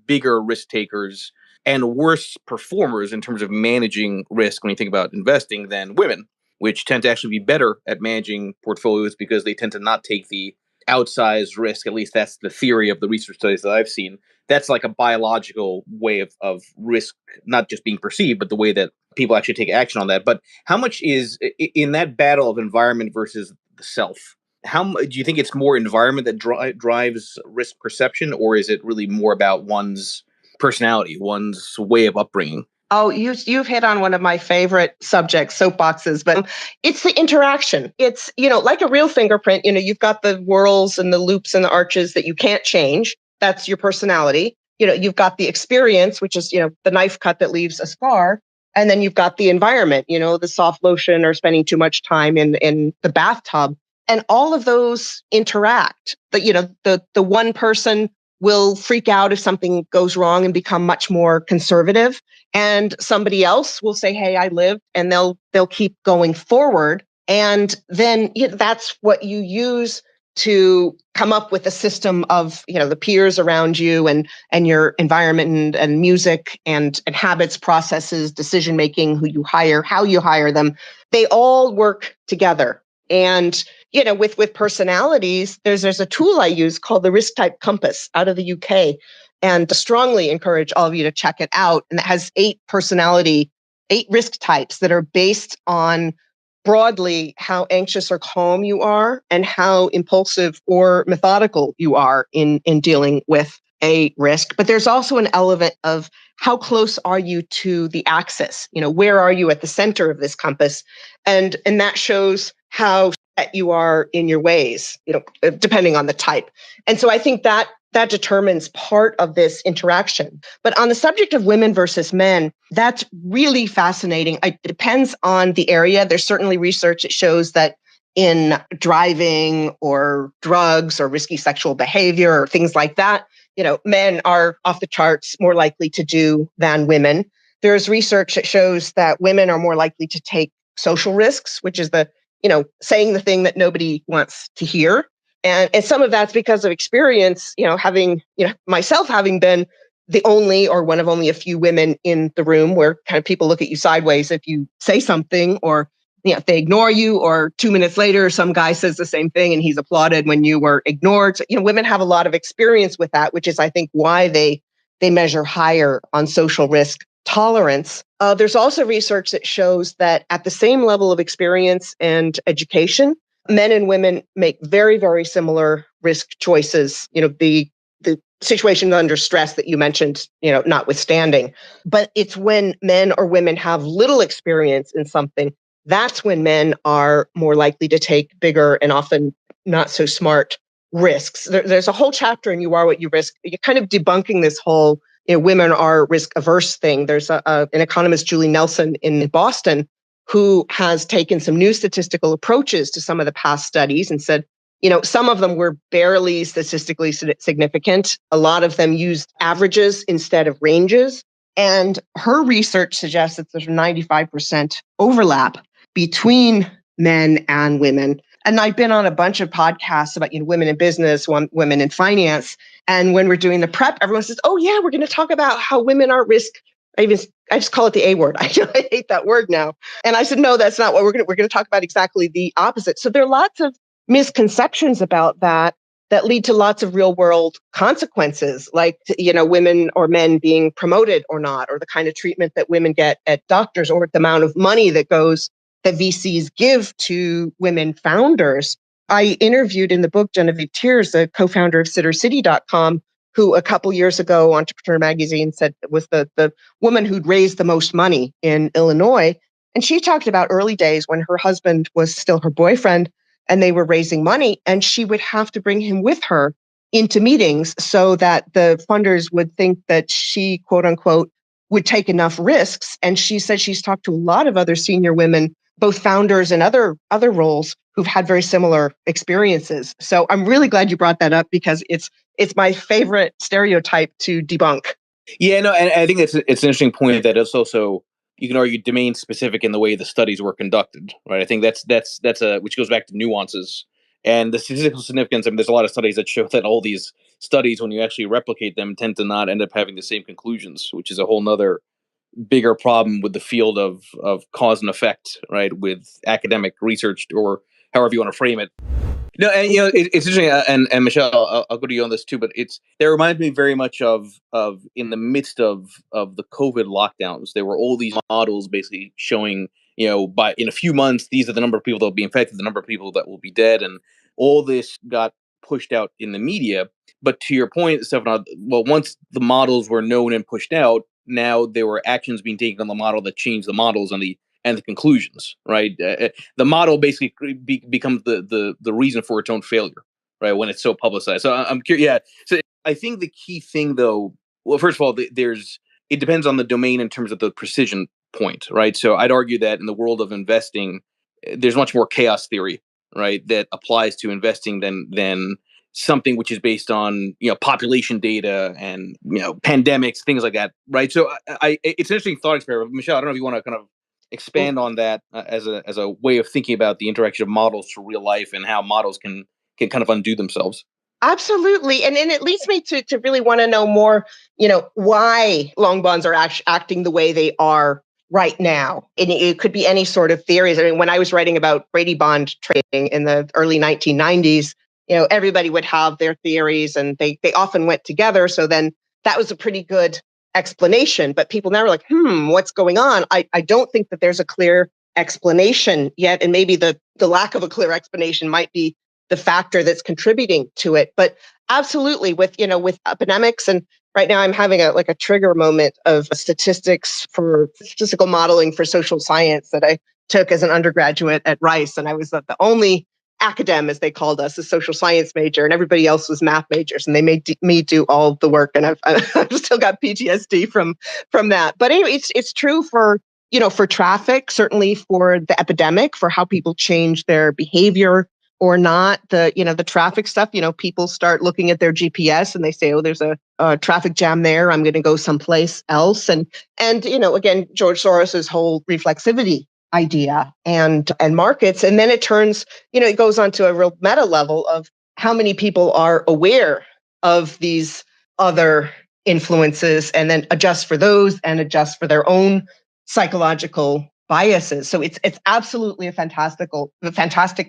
bigger risk takers and worse performers in terms of managing risk when you think about investing than women, which tend to actually be better at managing portfolios because they tend to not take the outsized risk. At least that's the theory of the research studies that I've seen. That's like a biological way of risk, not just being perceived, but the way that people actually take action on that. But how much is in that battle of environment versus the self? Do you think it's more environment that drives risk perception, or is it really more about one's personality, one's way of upbringing? Oh, you've hit on one of my favorite subjects, soapboxes, but it's the interaction. It's, like a real fingerprint, you've got the whorls and the loops and the arches that you can't change. That's your personality. You've got the experience, which is, the knife cut that leaves a scar. And then you've got the environment, the soft lotion or spending too much time in the bathtub. And all of those interact. But, the one person will freak out if something goes wrong and become much more conservative. And somebody else will say, "Hey, I lived," and they'll keep going forward. And then that's what you use to come up with a system of, the peers around you and your environment and music and habits, processes, decision making, who you hire, how you hire them. They all work together. And with personalities, there's a tool I use called the Risk Type Compass out of the UK, and strongly encourage all of you to check it out. And it has 8 risk types that are based on broadly how anxious or calm you are and how impulsive or methodical you are in dealing with a risk. But there's also an element of how close are you to the axis? Where are you at the center of this compass? And that shows how set you are in your ways, depending on the type. And so I think that determines part of this interaction. But on the subject of women versus men, that's really fascinating. It depends on the area. There's certainly research that shows that in driving or drugs or risky sexual behavior or things like that, men are off the charts more likely to do than women. There's research that shows that women are more likely to take social risks, which is saying the thing that nobody wants to hear. And some of that's because of experience, having, myself having been the only or one of only a few women in the room where kind of people look at you sideways if you say something, or if they ignore you, or 2 minutes later, some guy says the same thing and he's applauded when you were ignored. So, women have a lot of experience with that, which is, I think, why they measure higher on social risk tolerance. There's also research that shows that at the same level of experience and education, men and women make very, very similar risk choices. The situation under stress that you mentioned, notwithstanding. But it's when men or women have little experience in something, that's when men are more likely to take bigger and often not so smart risks. There's a whole chapter in You Are What You Risk. You're kind of debunking this whole women are risk averse thing. There's an economist, Julie Nelson, in Boston, who has taken some new statistical approaches to some of the past studies and said, some of them were barely statistically significant. A lot of them used averages instead of ranges. And her research suggests that there's 95% overlap between men and women. And I've been on a bunch of podcasts about, women in business, women in finance. And when we're doing the prep, everyone says, oh yeah, we're going to talk about how women are risk. I just call it the A word. I hate that word now. And I said, no, that's not what we're going to talk about. Exactly the opposite. So there are lots of misconceptions about that lead to lots of real world consequences, like, women or men being promoted or not, or the kind of treatment that women get at doctors, or the amount of money that VCs give to women founders. I interviewed in the book Genevieve Tears, the co-founder of SitterCity.com, who a couple years ago, Entrepreneur Magazine said was the woman who'd raised the most money in Illinois. And she talked about early days when her husband was still her boyfriend and they were raising money, and she would have to bring him with her into meetings so that the funders would think that she, quote unquote, would take enough risks. And she said she's talked to a lot of other senior women, both founders and other roles, who've had very similar experiences. So I'm really glad you brought that up, because it's my favorite stereotype to debunk. Yeah, no, and I think it's an interesting point that it's also, you can argue, domain specific in the way the studies were conducted, right? I think that's a which goes back to nuances and the statistical significance. I mean, there's a lot of studies that show that all these studies, when you actually replicate them, tend to not end up having the same conclusions, which is a whole nother bigger problem with the field of cause and effect, right? With academic research, or however you want to frame it. No, and it's interesting, and Michelle, I'll go to you on this too. But that reminds me very much of in the midst of the COVID lockdowns, there were all these models basically showing, by in a few months, these are the number of people that will be infected, the number of people that will be dead, and all this got pushed out in the media. But to your point, Stefan, well, once the models were known and pushed out, now there were actions being taken on the model that changed the models and the conclusions, right? The model basically becomes the reason for its own failure, right? When it's so publicized. So I'm curious. Yeah. So I think the key thing, though, well, first of all, it depends on the domain in terms of the precision point, right? So I'd argue that in the world of investing, there's much more chaos theory, right, that applies to investing than something which is based on population data and pandemics, things like that, right? So it's an interesting thought experiment. Michelle, I don't know if you want to kind of expand on that as a way of thinking about the interaction of models to real life and how models can kind of undo themselves. Absolutely. And it leads me to really want to know more, why long bonds are acting the way they are right now. And it could be any sort of theories. I mean, when I was writing about Brady bond trading in the early 1990s, everybody would have their theories, and they often went together. So then that was a pretty good explanation. But people now are like, what's going on? I don't think that there's a clear explanation yet. And maybe the lack of a clear explanation might be the factor that's contributing to it. But absolutely, with epidemics, and right now I'm having a trigger moment of statistical modeling for social science that I took as an undergraduate at Rice, and I was the only academ, as they called us, a social science major, and everybody else was math majors, and they made me do all the work, and I've still got PTSD from that. But anyway, it's true for for traffic, certainly for the epidemic, for how people change their behavior or not. The traffic stuff, people start looking at their GPS and they say, oh, there's a traffic jam there, I'm going to go someplace else. And again, George Soros's whole reflexivity idea and markets. And then it turns, it goes on to a real meta level of how many people are aware of these other influences and then adjust for those and adjust for their own psychological biases. So it's absolutely a fantastic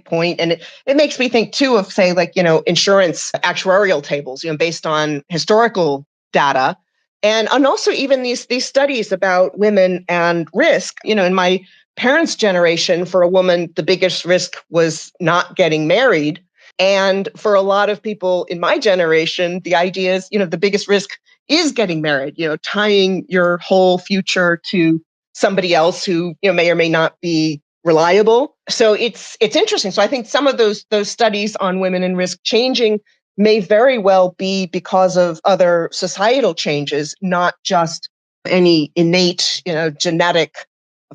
point. And it makes me think too of, say, like, insurance actuarial tables, based on historical data. And also even these studies about women and risk. In my parents' generation, for a woman, the biggest risk was not getting married. And for a lot of people in my generation, the idea is, the biggest risk is getting married, tying your whole future to somebody else who may or may not be reliable. So it's interesting. So I think some of those studies on women and risk changing may very well be because of other societal changes, not just any innate, genetic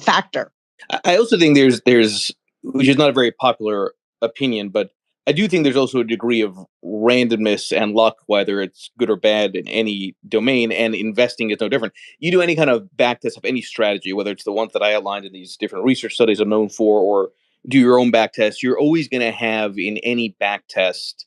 factor. I also think there's which is not a very popular opinion, but I do think there's also a degree of randomness and luck, whether it's good or bad in any domain, and investing is no different. You do any kind of back test of any strategy, whether it's the ones that I outlined in these different research studies I'm known for, or do your own back test, you're always going to have in any back test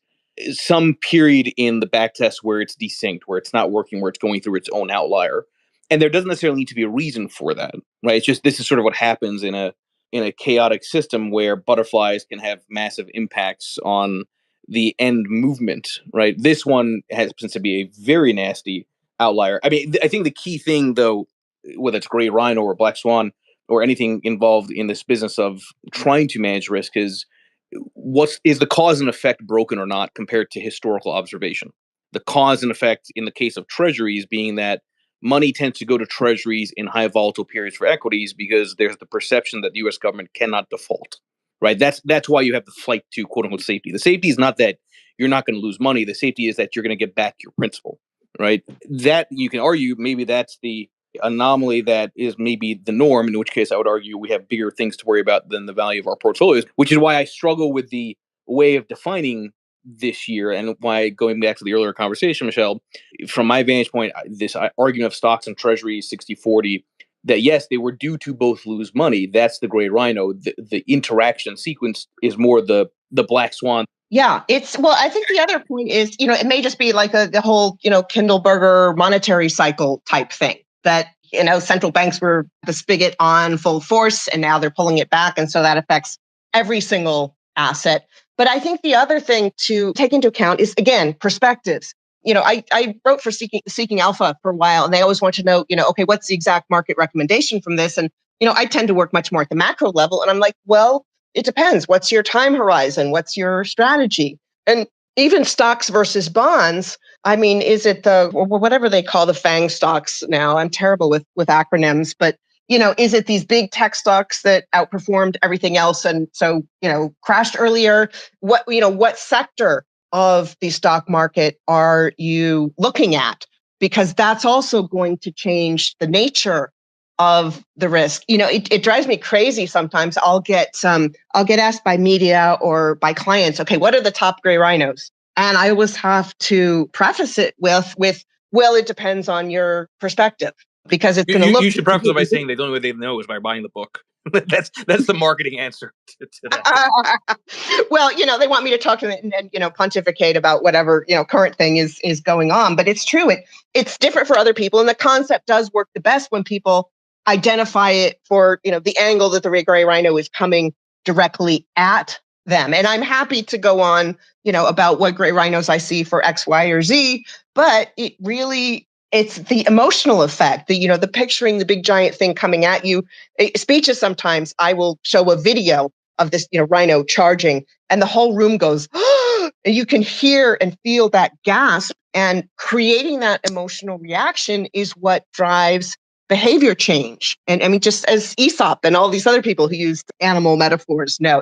some period in the back test where it's desynced, where it's not working, where it's going through its own outlier. And there doesn't necessarily need to be a reason for that, right? It's just this is sort of what happens in a chaotic system where butterflies can have massive impacts on the end movement, right? This one happens to be a very nasty outlier. I mean, I think the key thing, though, whether it's gray rhino or black swan or anything involved in this business of trying to manage risk, is the cause and effect broken or not compared to historical observation? The cause and effect in the case of treasuries being that money tends to go to treasuries in high volatile periods for equities because there's the perception that the U.S. government cannot default, right? That's why you have the flight to quote unquote safety. The safety is not that you're not going to lose money. The safety is that you're going to get back your principal, right? That you can argue maybe that's the anomaly that is maybe the norm, in which case I would argue we have bigger things to worry about than the value of our portfolios, which is why I struggle with the way of defining this year and why, going back to the earlier conversation, Michelle, from my vantage point, this argument of stocks and treasuries 60-40, that yes, they were due to both lose money. That's the gray rhino. The interaction sequence is more the black swan. Yeah, I think the other point is, it may just be like the whole, Kindleberger monetary cycle type thing that, central banks were the spigot on full force and now they're pulling it back. And so that affects every single asset. But I think the other thing to take into account is, again, perspectives. I wrote for Seeking Alpha for a while, and they always want to know, okay, what's the exact market recommendation from this? And, I tend to work much more at the macro level. And I'm like, well, it depends. What's your time horizon? What's your strategy? And even stocks versus bonds. I mean, is it whatever they call the FANG stocks now? I'm terrible with acronyms, but is it these big tech stocks that outperformed everything else and so, crashed earlier? What sector of the stock market are you looking at? Because that's also going to change the nature of the risk. It drives me crazy sometimes. I'll get asked by media or by clients, okay, what are the top gray rhinos? And I always have to preface it with, well, it depends on your perspective. Because it's going to look. You should preface it by saying the only way they know is by buying the book. that's the marketing answer to that. Well, they want me to talk to them and pontificate about whatever current thing is going on. But it's true. It's different for other people, and the concept does work the best when people identify it for the angle that the gray rhino is coming directly at them. And I'm happy to go on about what gray rhinos I see for X, Y, or Z. But it's the emotional effect, the picturing the big giant thing coming at you. Speeches, sometimes I will show a video of this, rhino charging, and the whole room goes, and you can hear and feel that gasp. And creating that emotional reaction is what drives behavior change. And I mean, just as Aesop and all these other people who used animal metaphors know,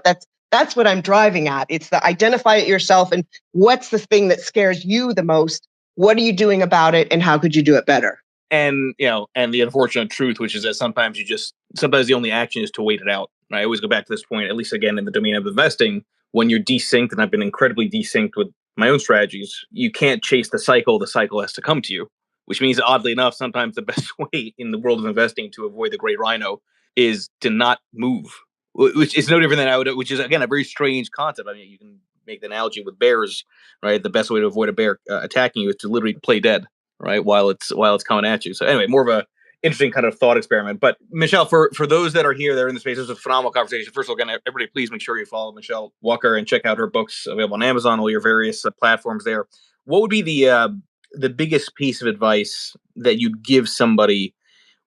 that's what I'm driving at. It's the identify it yourself and what's the thing that scares you the most. What are you doing about it, and how could you do it better? And and the unfortunate truth, which is that sometimes the only action is to wait it out. I always go back to this point, at least again in the domain of investing, when you're desynced, and I've been incredibly desynced with my own strategies, you can't chase the cycle has to come to you, which means oddly enough, sometimes the best way in the world of investing to avoid the great rhino is to not move, which is no different than which is again a very strange concept. I mean, you can make the analogy with bears, right? The best way to avoid a bear attacking you is to literally play dead, right? While it's coming at you. So anyway, more of a interesting kind of thought experiment. But Michelle, for those that are here, they're in the space. This is a phenomenal conversation. First of all, again, everybody, please make sure you follow Michele Wucker and check out her books available on Amazon, all your various platforms there. What would be the biggest piece of advice that you'd give somebody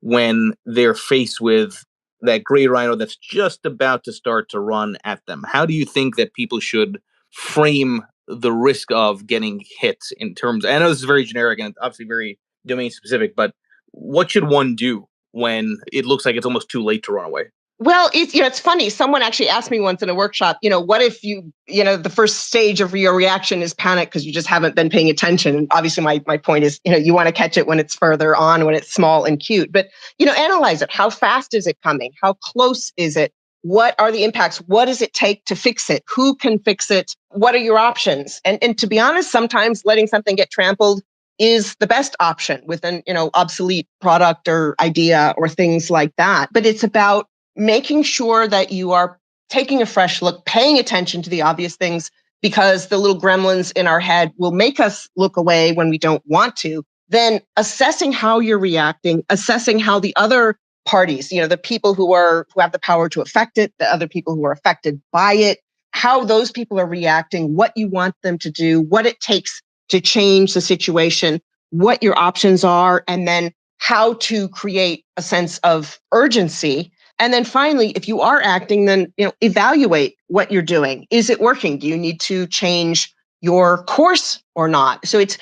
when they're faced with that gray rhino that's just about to start to run at them? How do you think that people should frame the risk of getting hit in terms? I know this is very generic and obviously very domain specific, but what should one do when it looks like it's almost too late to run away? Well, it's funny. Someone actually asked me once in a workshop, what if the first stage of your reaction is panic because you just haven't been paying attention? And obviously my point is, you want to catch it when it's further on, when it's small and cute, but, analyze it. How fast is it coming? How close is it? What are the impacts? What does it take to fix it? Who can fix it? What are your options? And to be honest, sometimes letting something get trampled is the best option with an, obsolete product or idea or things like that. But it's about making sure that you are taking a fresh look, paying attention to the obvious things, because the little gremlins in our head will make us look away when we don't want to, then assessing how you're reacting, assessing how the other parties, the people who have the power to affect it, the other people who are affected by it, how those people are reacting, what you want them to do, what it takes to change the situation, what your options are, and then how to create a sense of urgency. And then finally, if you are acting, then evaluate what you're doing. Is it working? Do you need to change your course or not? So it's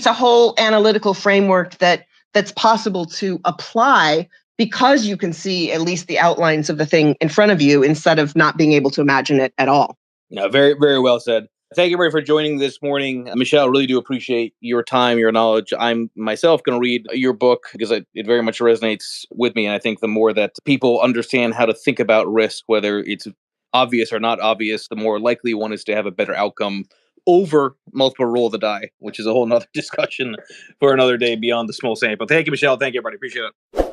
a whole analytical framework that's possible to apply, because you can see at least the outlines of the thing in front of you instead of not being able to imagine it at all. No, very, very well said. Thank you, everybody, for joining this morning. Michele, really do appreciate your time, your knowledge. I'm myself going to read your book because it very much resonates with me. And I think the more that people understand how to think about risk, whether it's obvious or not obvious, the more likely one is to have a better outcome over multiple roll of the die, which is a whole nother discussion for another day beyond the small sample. Thank you, Michele. Thank you, everybody. Appreciate it.